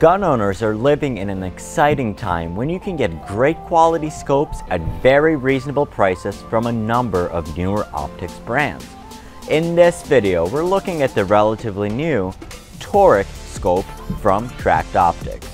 Gun owners are living in an exciting time when you can get great quality scopes at very reasonable prices from a number of newer optics brands. In this video, we're looking at the relatively new Toric scope from Tract Optics.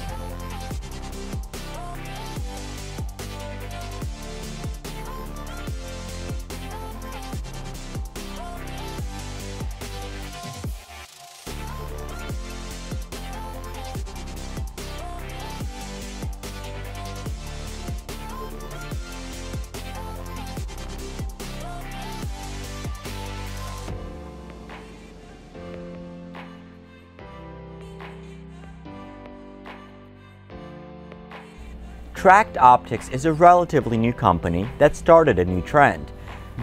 Tract Optics is a relatively new company that started a new trend.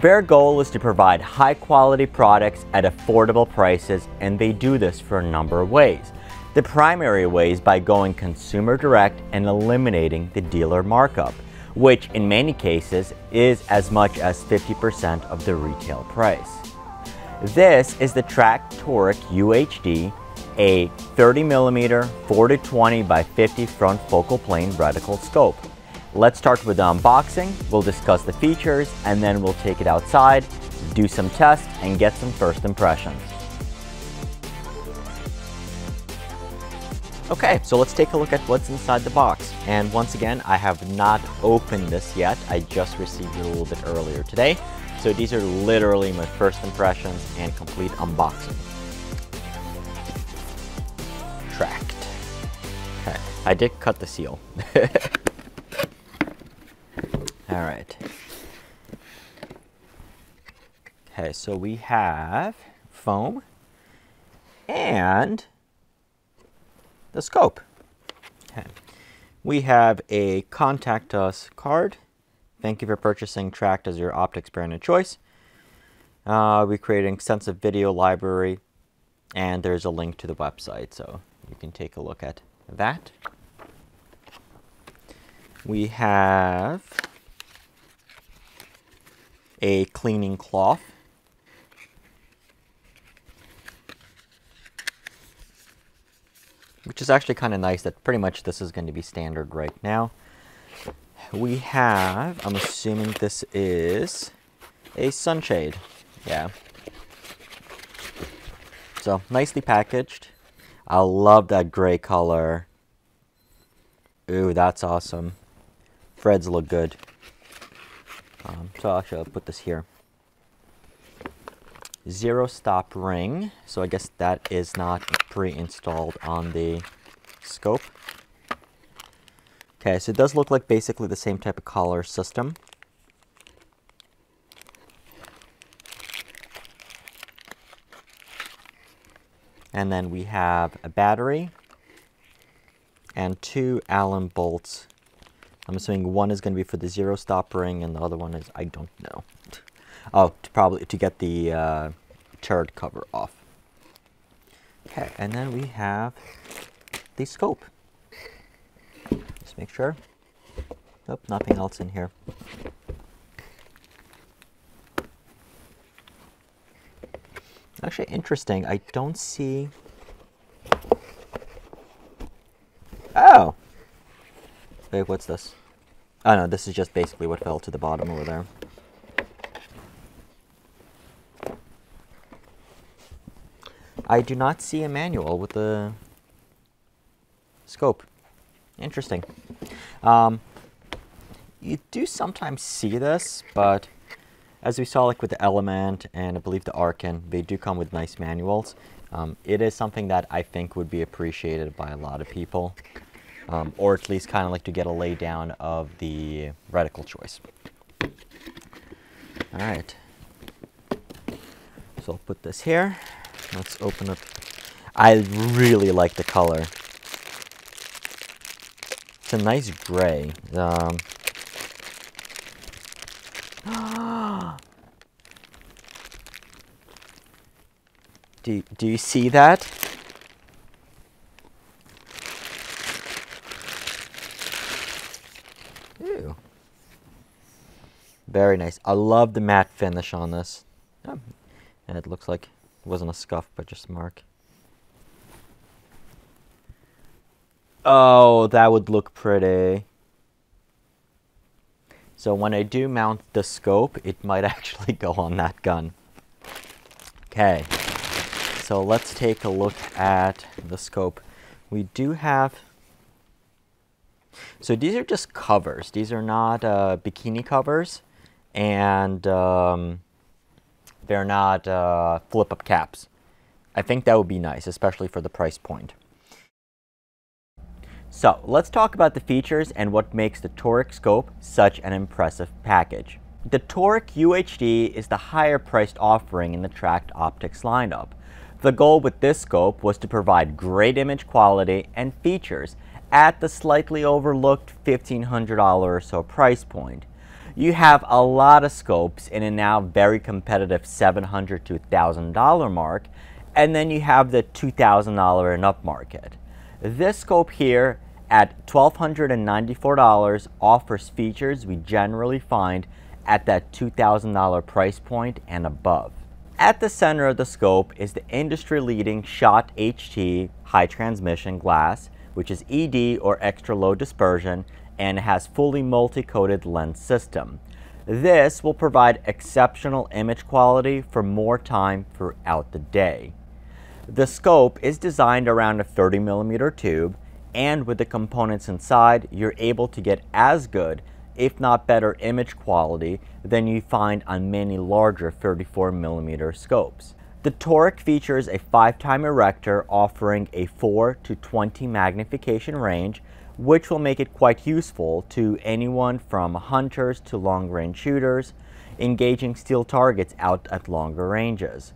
Their goal is to provide high-quality products at affordable prices, and they do this for a number of ways. The primary way is by going consumer direct and eliminating the dealer markup, which in many cases is as much as 50% of the retail price. This is the Tract Toric UHD, a 30mm 4-20 by 50 front focal plane reticle scope. Let's start with the unboxing, we'll discuss the features, and then we'll take it outside, do some tests, and get some first impressions. Okay, so let's take a look at what's inside the box. And once again, I have not opened this yet. I just received it a little bit earlier today. So these are literally my first impressions and complete unboxing. Tract. Okay, I did cut the seal. All right. Okay, so we have foam and the scope. Okay. We have a contact us card. Thank you for purchasing Tract as your optics brand of choice. We created an extensive video library, and there's a link to the website, so you can take a look at that. We have a cleaning cloth. Which is actually kind of nice that pretty much this is going to be standard right now. We have, I'm assuming this is a sunshade. Yeah. So nicely packaged. I love that gray color. Ooh, that's awesome. Threads look good. So actually I'll put this here. Zero stop ring. So I guess that is not pre-installed on the scope. Okay, so it does look like basically the same type of collar system. And then we have a battery and two Allen bolts. I'm assuming one is going to be for the zero stop ring and the other one is, I don't know. Oh, probably to get the turret cover off. Okay, and then we have the scope. Just make sure. Nope, nothing else in here. Actually, interesting. I don't see. Oh! Wait, what's this? Oh no, this is just basically what fell to the bottom over there. I do not see a manual with the scope. Interesting. You do sometimes see this, but as we saw like with the Element and I believe the Arkin, they do come with nice manuals. It is something that I think would be appreciated by a lot of people, or at least kind of like to get a lay down of the reticle choice. All right. So I'll put this here. Let's open up. I really like the color. It's a nice gray. Do you see that? Ew. Very nice. I love the matte finish on this. Oh, and it looks like it wasn't a scuff, but just a mark. Oh, that would look pretty. So when I do mount the scope, it might actually go on that gun. Okay, so let's take a look at the scope. We do have, so these are just covers. These are not bikini covers, and they're not flip-up caps. I think that would be nice, especially for the price point. So let's talk about the features and what makes the Toric scope such an impressive package. The Toric UHD is the higher priced offering in the Tract Optics lineup. The goal with this scope was to provide great image quality and features at the slightly overlooked $1,500 or so price point. You have a lot of scopes in a now very competitive $700 to $1,000 mark, and then you have the $2,000 and up market. This scope here at $1,294 offers features we generally find at that $2,000 price point and above. At the center of the scope is the industry-leading SCHOTT High Transmission glass, which is ED or extra low dispersion, and has fully multi-coated lens system. This will provide exceptional image quality for more time throughout the day. The scope is designed around a 30mm tube, and with the components inside, you're able to get as good, if not better, image quality than you find on many larger 34mm scopes. The Toric features a 5-time erector offering a 4 to 20 magnification range, which will make it quite useful to anyone from hunters to long-range shooters, engaging steel targets out at longer ranges.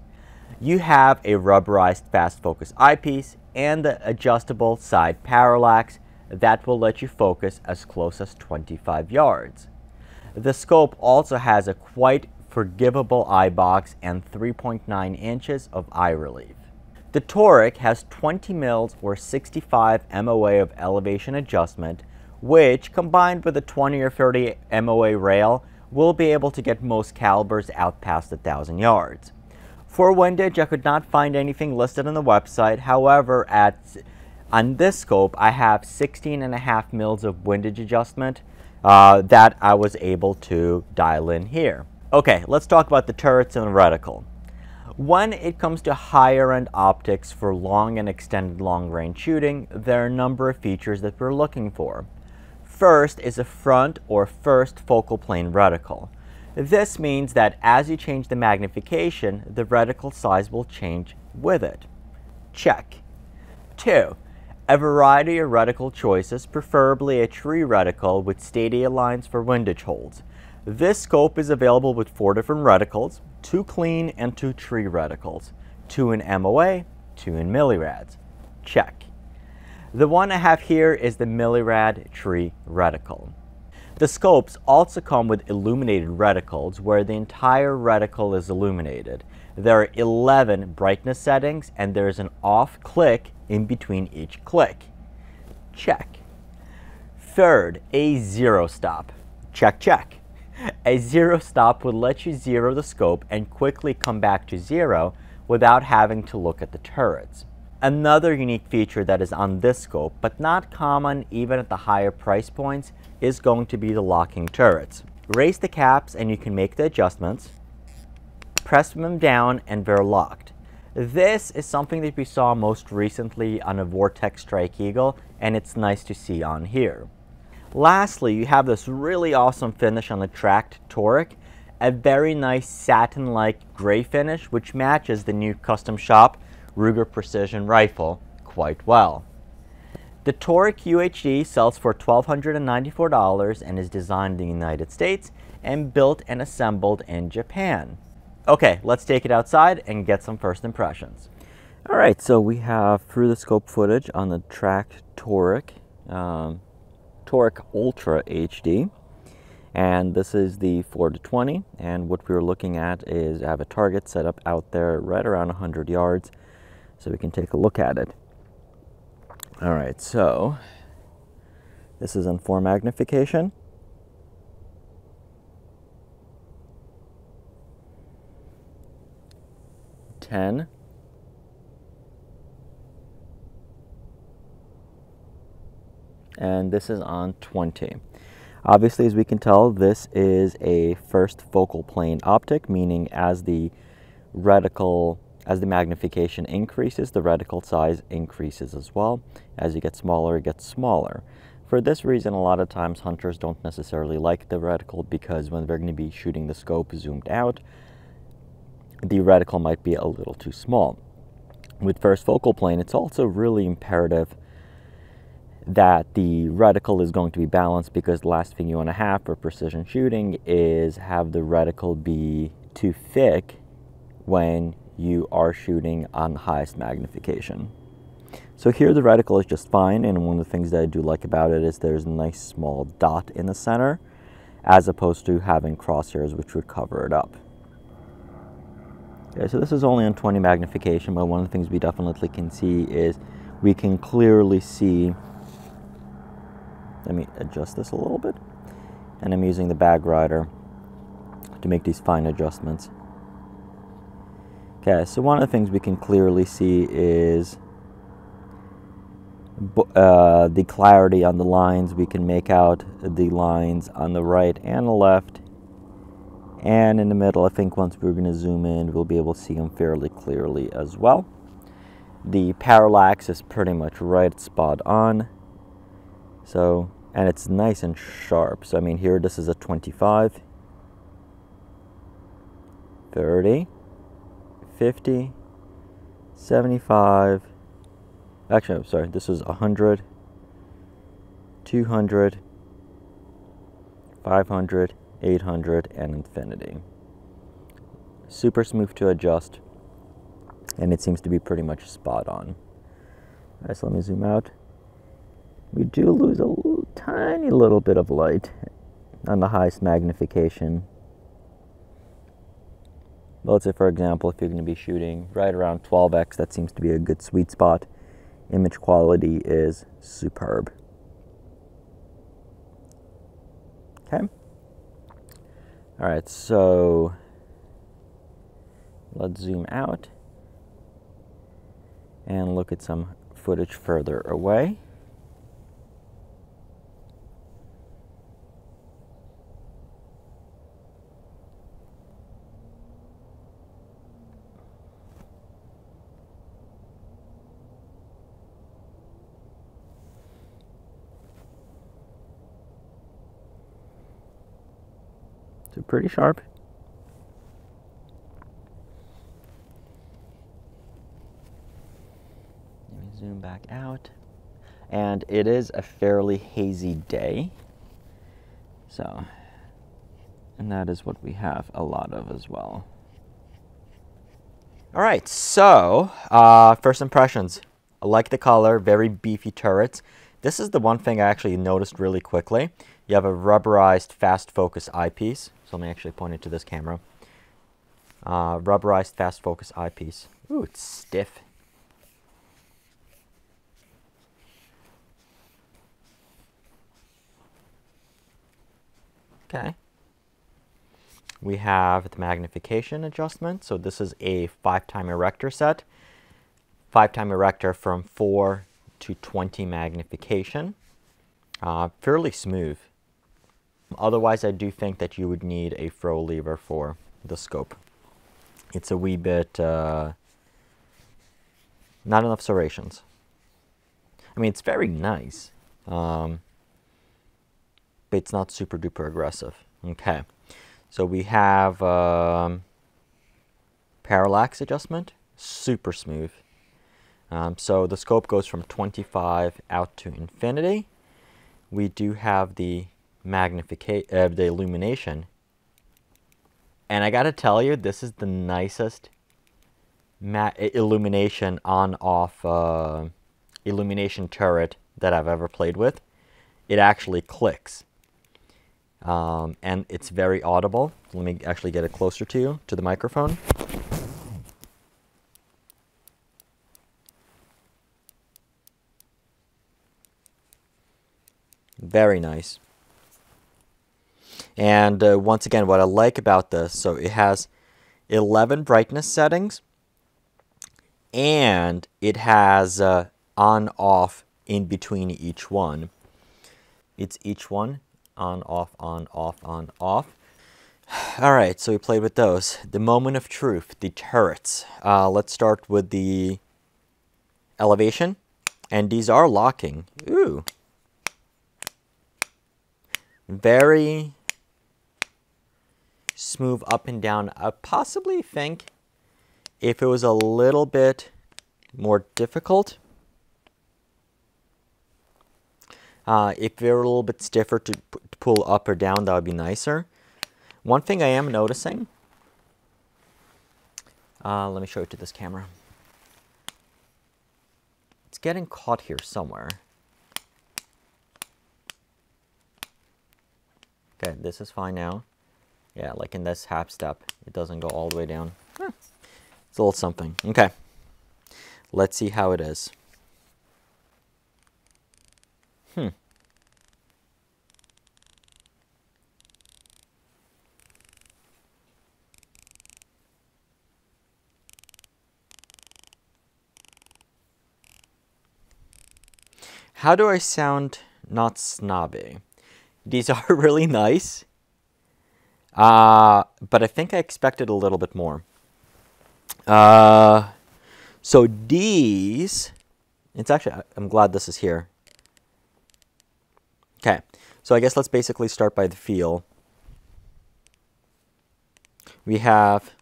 You have a rubberized fast focus eyepiece and the adjustable side parallax that will let you focus as close as 25 yards. The scope also has a quite forgivable eye box and 3.9 inches of eye relief. The Toric has 20 mils or 65 MOA of elevation adjustment, which combined with a 20 or 30 MOA rail will be able to get most calibers out past 1,000 yards. For windage, I could not find anything listed on the website. However, on this scope, I have 16.5 mils of windage adjustment that I was able to dial in here. Okay, let's talk about the turrets and the reticle. When it comes to higher end optics for long and extended long range shooting, there are a number of features that we're looking for. First is a front or first focal plane reticle. This means that as you change the magnification, the reticle size will change with it. Check. 2. A variety of reticle choices, preferably a tree reticle with stadia lines for windage holes. This scope is available with 4 different reticles, 2 clean and 2 tree reticles, 2 in MOA, 2 in millirads. Check. The one I have here is the millirad tree reticle. The scopes also come with illuminated reticles where the entire reticle is illuminated. There are 11 brightness settings and there is an off click in between each click. Check. Third, a zero stop. Check, check. A zero stop would let you zero the scope and quickly come back to zero without having to look at the turrets. Another unique feature that is on this scope, but not common even at the higher price points, is going to be the locking turrets. Raise the caps and you can make the adjustments. Press them down and they're locked. This is something that we saw most recently on a Vortex Strike Eagle, and it's nice to see on here. Lastly, you have this really awesome finish on the Tract Toric, a very nice satin-like gray finish which matches the new custom shop Ruger Precision rifle quite well. The Toric UHD sells for $1,294 and is designed in the United States and built and assembled in Japan. Okay, let's take it outside and get some first impressions. Alright, so we have through the scope footage on the Tract Toric, Toric Ultra HD. And this is the 4-20, and what we're looking at is I have a target set up out there right around 100 yards, so we can take a look at it. All right, so this is in 4 magnification. $10. and this is on 20. Obviously, as we can tell, this is a first focal plane optic, meaning as the magnification increases, the reticle size increases as well. As you get smaller, it gets smaller. For this reason, a lot of times hunters don't necessarily like the reticle, because when they're going to be shooting the scope zoomed out, the reticle might be a little too small. With first focal plane, it's also really imperative that the reticle is going to be balanced, because the last thing you want to have for precision shooting is have the reticle be too thick when you are shooting on the highest magnification. So here the reticle is just fine, and one of the things that I do like about it is there's a nice small dot in the center, as opposed to having crosshairs which would cover it up. Okay, so this is only on 20 magnification, but one of the things we definitely can see is we can clearly see. Let me adjust this a little bit, and I'm using the bag rider to make these fine adjustments. Okay, so one of the things we can clearly see is the clarity on the lines. We can make out the lines on the right and the left, and in the middle. I think once we're going to zoom in, we'll be able to see them fairly clearly as well. The parallax is pretty much right spot on. So, and it's nice and sharp. So I mean, here this is a 25, 30, 50, 75, actually, I'm sorry, this is 100, 200, 500, 800, and infinity. Super smooth to adjust, and it seems to be pretty much spot on. All right, so let me zoom out. We do lose a tiny little bit of light on the highest magnification. But let's say, for example, if you're going to be shooting right around 12x, that seems to be a good sweet spot. Image quality is superb. Okay. All right, so let's zoom out and look at some footage further away. So pretty sharp. Let me zoom back out. And it is a fairly hazy day. So, and that is what we have a lot of as well. All right, so first impressions. I like the color, very beefy turrets. This is the one thing I actually noticed really quickly. You have a rubberized fast focus eyepiece. So let me actually point it to this camera. Rubberized fast focus eyepiece. Ooh, it's stiff. Okay. We have the magnification adjustment. So this is a 5-time erector set. 5-time erector from 4 to 20 magnification. Fairly smooth. Otherwise, I do think that you would need a throw lever for the scope. It's a wee bit, not enough serrations. I mean, it's very nice, but it's not super duper aggressive. Okay, so we have parallax adjustment, super smooth. So the scope goes from 25 out to infinity. We do have the magnification, the illumination, and I gotta tell you, this is the nicest illumination on-off illumination turret that I've ever played with. It actually clicks, and it's very audible. Let me actually get it closer to you, to the microphone. Very nice. And once again, what I like about this, so it has 11 brightness settings, and it has on-off in between each one. It's each one on, off, on, off, on, off. All right, so we played with those. The moment of truth, the turrets. Let's start with the elevation. And these are locking. Ooh. Very smooth up and down. I possibly think if it was a little bit more difficult, if they were a little bit stiffer to pull up or down, that would be nicer. One thing I am noticing, let me show it to this camera. It's getting caught here somewhere. Okay, this is fine now. Yeah, like in this half step, it doesn't go all the way down. It's a little something. Okay, let's see how it is. How do I sound not snobby? These are really nice, but I think I expected a little bit more. So these, it's actually, I'm glad this is here. Okay, so I guess let's basically start by the feel. We have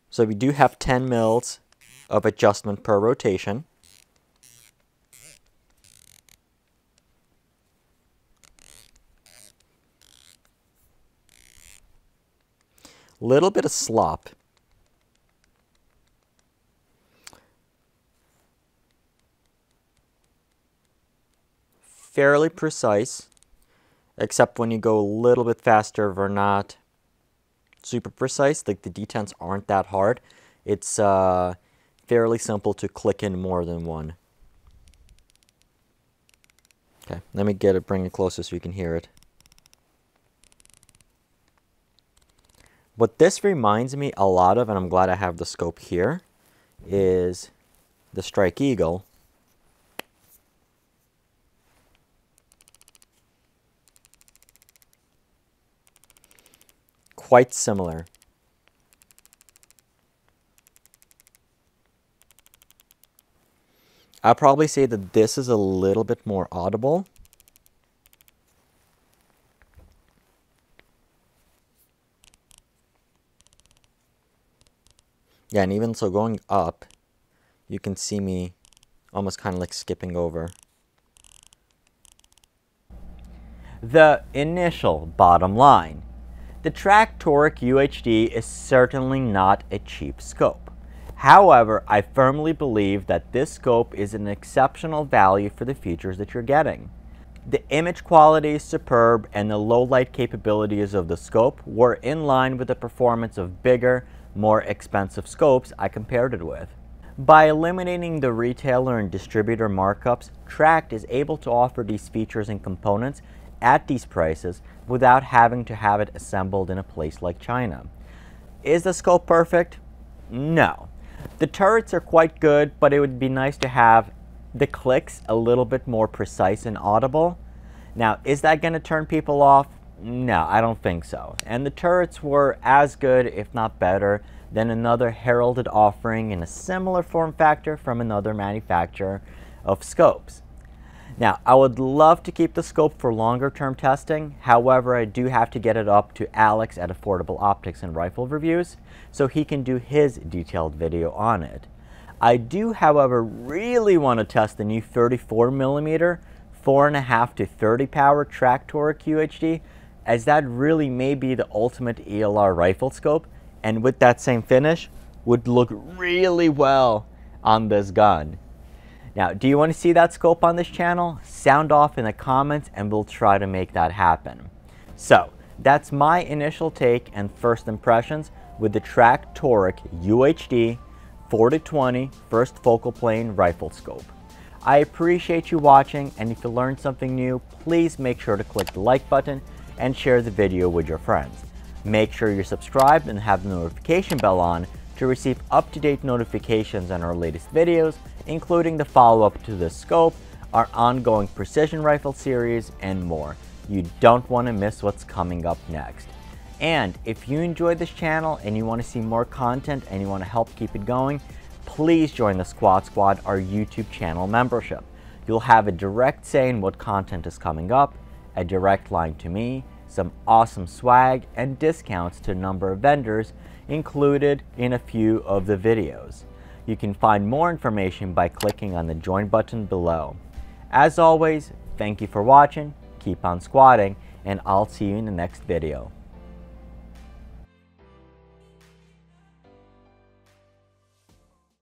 so we do have 10 mils of adjustment per rotation. Little bit of slop. Fairly precise, except when you go a little bit faster, we're not super precise. Like the detents aren't that hard. It's fairly simple to click in more than one. Okay, let me bring it closer so you can hear it. What this reminds me a lot of, and I'm glad I have the scope here, is the Strike Eagle. Quite similar. I'll probably say that this is a little bit more audible. Yeah, and even so going up, you can see me almost kind of like skipping over. The initial bottom line. The Tract Toric UHD is certainly not a cheap scope. However, I firmly believe that this scope is an exceptional value for the features that you're getting. The image quality is superb and the low light capabilities of the scope were in line with the performance of bigger, more expensive scopes I compared it with. By eliminating the retailer and distributor markups, Tract is able to offer these features and components at these prices without having to have it assembled in a place like China. Is the scope perfect? No. The turrets are quite good, but it would be nice to have the clicks a little bit more precise and audible. Now, is that going to turn people off? No, I don't think so. And the turrets were as good, if not better, than another heralded offering in a similar form factor from another manufacturer of scopes. Now, I would love to keep the scope for longer term testing. However, I do have to get it up to Alex at Affordable Optics and Rifle Reviews so he can do his detailed video on it. I do, however, really want to test the new 34mm 4.5 to 30 power Tract Toric UHD, as that really may be the ultimate ELR rifle scope, and with that same finish would look really well on this gun. Now, do you want to see that scope on this channel? Sound off in the comments and we'll try to make that happen. So, that's my initial take and first impressions with the Tract Toric UHD 4-20 first focal plane rifle scope. I appreciate you watching, and if you learned something new, please make sure to click the like button and share the video with your friends. Make sure you're subscribed and have the notification bell on to receive up-to-date notifications on our latest videos, including the follow-up to the scope, our ongoing precision rifle series, and more. You don't want to miss what's coming up next. And if you enjoyed this channel and you want to see more content and you want to help keep it going, please join the Squad Squad, our YouTube channel membership. You'll have a direct say in what content is coming up, a direct line to me, some awesome swag, and discounts to a number of vendors included in a few of the videos. You can find more information by clicking on the join button below. As always, thank you for watching, keep on squatting, and I'll see you in the next video.